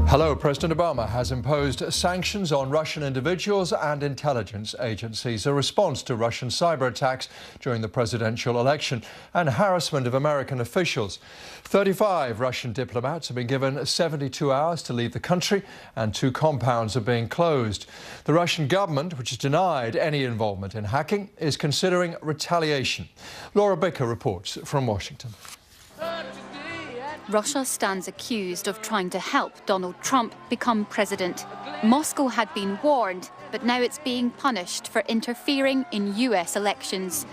Hello. President Obama has imposed sanctions on Russian individuals and intelligence agencies, a response to Russian cyber attacks during the presidential election and harassment of American officials. 35 Russian diplomats have been given 72 hours to leave the country, and 2 compounds are being closed. The Russian government, which has denied any involvement in hacking, is considering retaliation. Laura Bicker reports from Washington. Russia stands accused of trying to help Donald Trump become president. Moscow had been warned, but now it's being punished for interfering in US elections.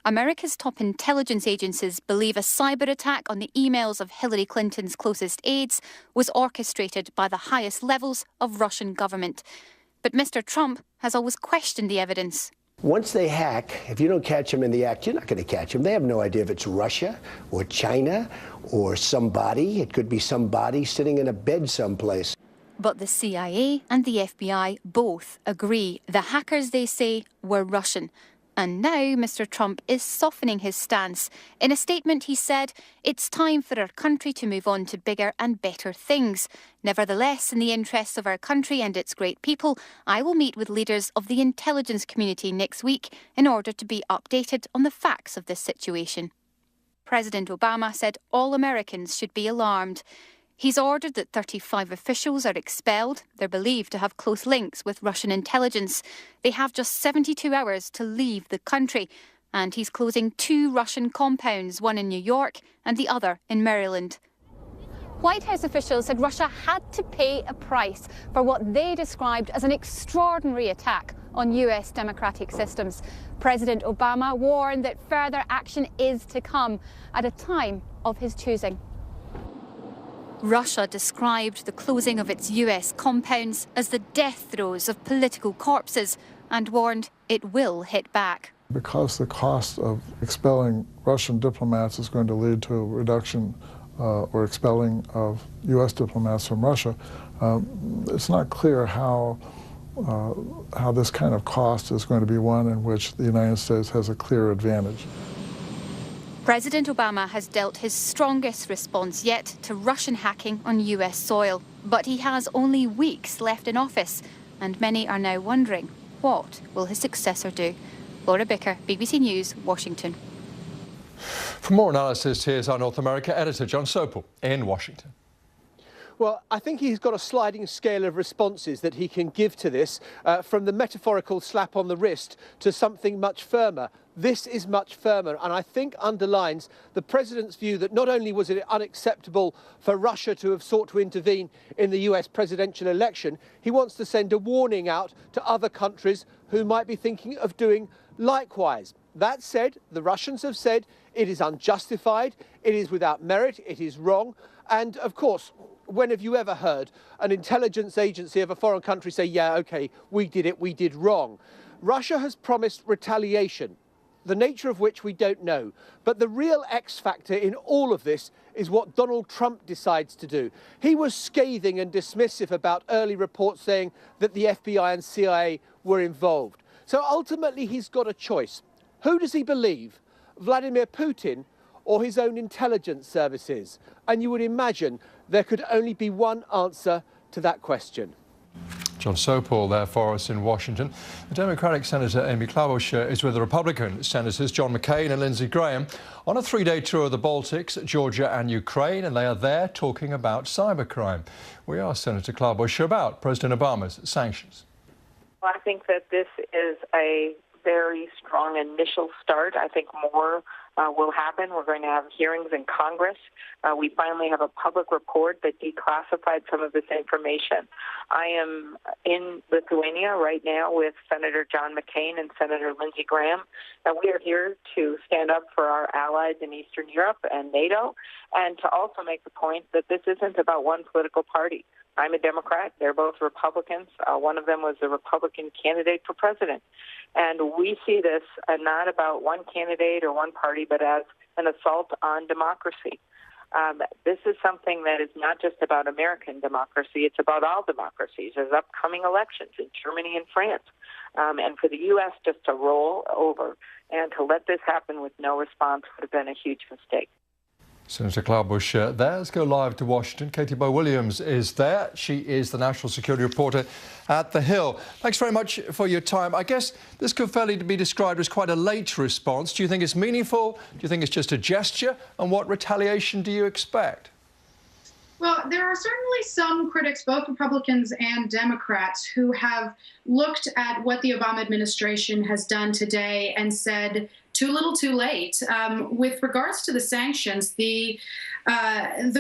America's top intelligence agencies believe a cyber attack on the emails of Hillary Clinton's closest aides was orchestrated by the highest levels of Russian government. But Mr. Trump has always questioned the evidence. Once they hack, if you don't catch them in the act, you're not going to catch them. They have no idea if it's Russia or China or somebody. It could be somebody sitting in a bed someplace. But the CIA and the FBI both agree the hackers, they say, were Russian. And now Mr. Trump is softening his stance. In a statement, he said, "It's time for our country to move on to bigger and better things. Nevertheless, in the interests of our country and its great people, I will meet with leaders of the intelligence community next week in order to be updated on the facts of this situation." President Obama said all Americans should be alarmed. He's ordered that 35 officials are expelled. They're believed to have close links with Russian intelligence. They have just 72 hours to leave the country. And he's closing 2 Russian compounds, one in New York and the other in Maryland. White House officials said Russia had to pay a price for what they described as an extraordinary attack on US democratic systems. President Obama warned that further action is to come at a time of his choosing. Russia described the closing of its US compounds as the death throes of political corpses and warned it will hit back. Because the cost of expelling Russian diplomats is going to lead to a reduction or expelling of US diplomats from Russia, it's not clear how this kind of cost is going to be one in which the United States has a clear advantage. President Obama has dealt his strongest response yet to Russian hacking on US soil. But he has only weeks left in office, and many are now wondering, what will his successor do? Laura Bicker, BBC News, Washington. For more analysis, here's our North America editor, John Sopel, in Washington. Well, I think he's got a sliding scale of responses that he can give to this, from the metaphorical slap on the wrist to something much firmer. This is much firmer, and I think underlines the president's view that not only was it unacceptable for Russia to have sought to intervene in the US presidential election, he wants to send a warning out to other countries who might be thinking of doing likewise. That said, the Russians have said it is unjustified, it is without merit, it is wrong, and of course, when have you ever heard an intelligence agency of a foreign country say, yeah, OK, we did it, we did wrong? Russia has promised retaliation, the nature of which we don't know. But the real X factor in all of this is what Donald Trump decides to do. He was scathing and dismissive about early reports saying that the FBI and CIA were involved. So ultimately, he's got a choice. Who does he believe? Vladimir Putin or his own intelligence services? And you would imagine there could only be one answer to that question. John Sopel there for us in Washington. The Democratic Senator Amy Klobuchar is with the Republican Senators John McCain and Lindsey Graham on a 3-day tour of the Baltics, Georgia and Ukraine, and they are there talking about cybercrime. We asked Senator Klobuchar about President Obama's sanctions. Well, I think that this is a very strong initial start. I think more will happen. We're going to have hearings in Congress. We finally have a public report that declassified some of this information. I am in Lithuania right now with Senator John McCain and Senator Lindsey Graham, and we are here to stand up for our allies in Eastern Europe and NATO, and to also make the point that this isn't about one political party. I'm a Democrat. They're both Republicans. One of them was a Republican candidate for president. And we see this not about one candidate or one party, but as an assault on democracy. This is something that is not just about American democracy. It's about all democracies. There's upcoming elections in Germany and France. And for the U.S. just to roll over and to let this happen with no response would have been a huge mistake. Senator Cloudbush there. Let's go live to Washington. Katie Bowe-Williams is there. She is the national security reporter at The Hill. Thanks very much for your time. I guess this could fairly be described as quite a late response. Do you think it's meaningful? Do you think it's just a gesture? And what retaliation do you expect? Well, there are certainly some critics, both Republicans and Democrats, who have looked at what the Obama administration has done today and said, too little, too late. With regards to the sanctions, the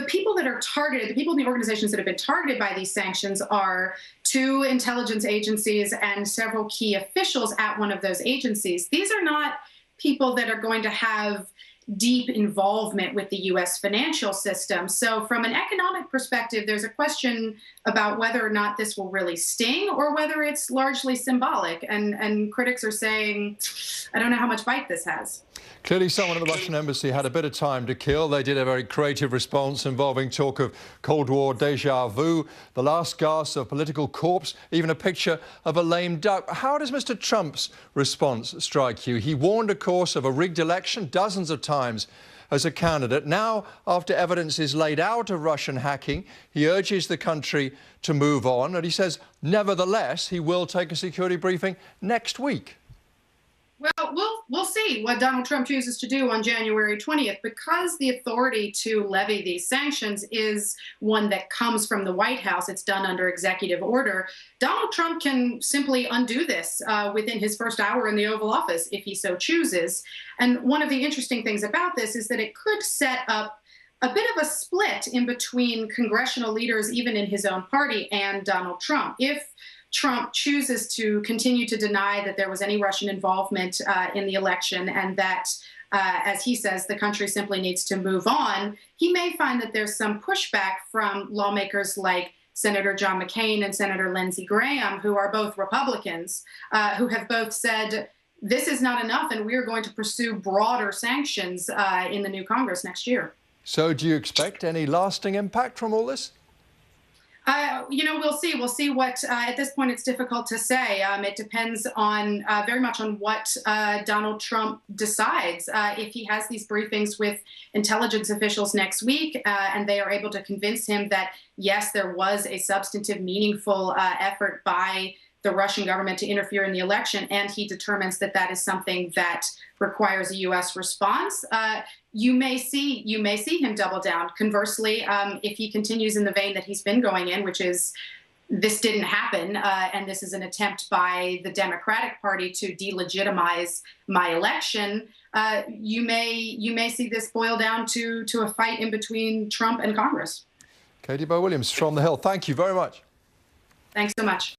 people that are targeted, the people in the organizations that have been targeted by these sanctions are 2 intelligence agencies and several key officials at one of those agencies. These are not people that are going to have deep involvement with the U.S. financial system. So from an economic perspective, there's a question about whether or not this will really sting or whether it's largely symbolic. And critics are saying, I don't know how much bite this has. Clearly someone at the Russian embassy had a bit of time to kill. They did a very creative response involving talk of Cold War déjà vu, the last gasp of political corpse, even a picture of a lame duck. How does Mr. Trump's response strike you? He warned, of course, of a rigged election dozens of times as a candidate. Now, after evidence is laid out of Russian hacking, he urges the country to move on. And he says, nevertheless, he will take a security briefing next week. Well, we'll see what Donald Trump chooses to do on January 20th. Because the authority to levy these sanctions is one that comes from the White House, it's done under executive order, Donald Trump can simply undo this within his first hour in the Oval Office if he so chooses. And one of the interesting things about this is that it could set up a bit of a split in between congressional leaders, even in his own party, and Donald Trump. If Trump chooses to continue to deny that there was any Russian involvement in the election and that, as he says, the country simply needs to move on, he may find that there's some pushback from lawmakers like Senator John McCain and Senator Lindsey Graham, who are both Republicans, who have both said, this is not enough and we're going to pursue broader sanctions in the new Congress next year. So do you expect any lasting impact from all this? We'll see. We'll see what, at this point, it's difficult to say. It depends on very much on what Donald Trump decides. If he has these briefings with intelligence officials next week and they are able to convince him that, yes, there was a substantive, meaningful effort by the Russian government to interfere in the election, and he determines that that is something that requires a U.S. response, you may see him double down. Conversely, if he continues in the vein that he's been going in, which is this didn't happen, and this is an attempt by the Democratic Party to delegitimize my election, you may see this boil down to a fight in between Trump and Congress. Katie Bowe-Williams from The Hill, thank you very much. Thanks so much.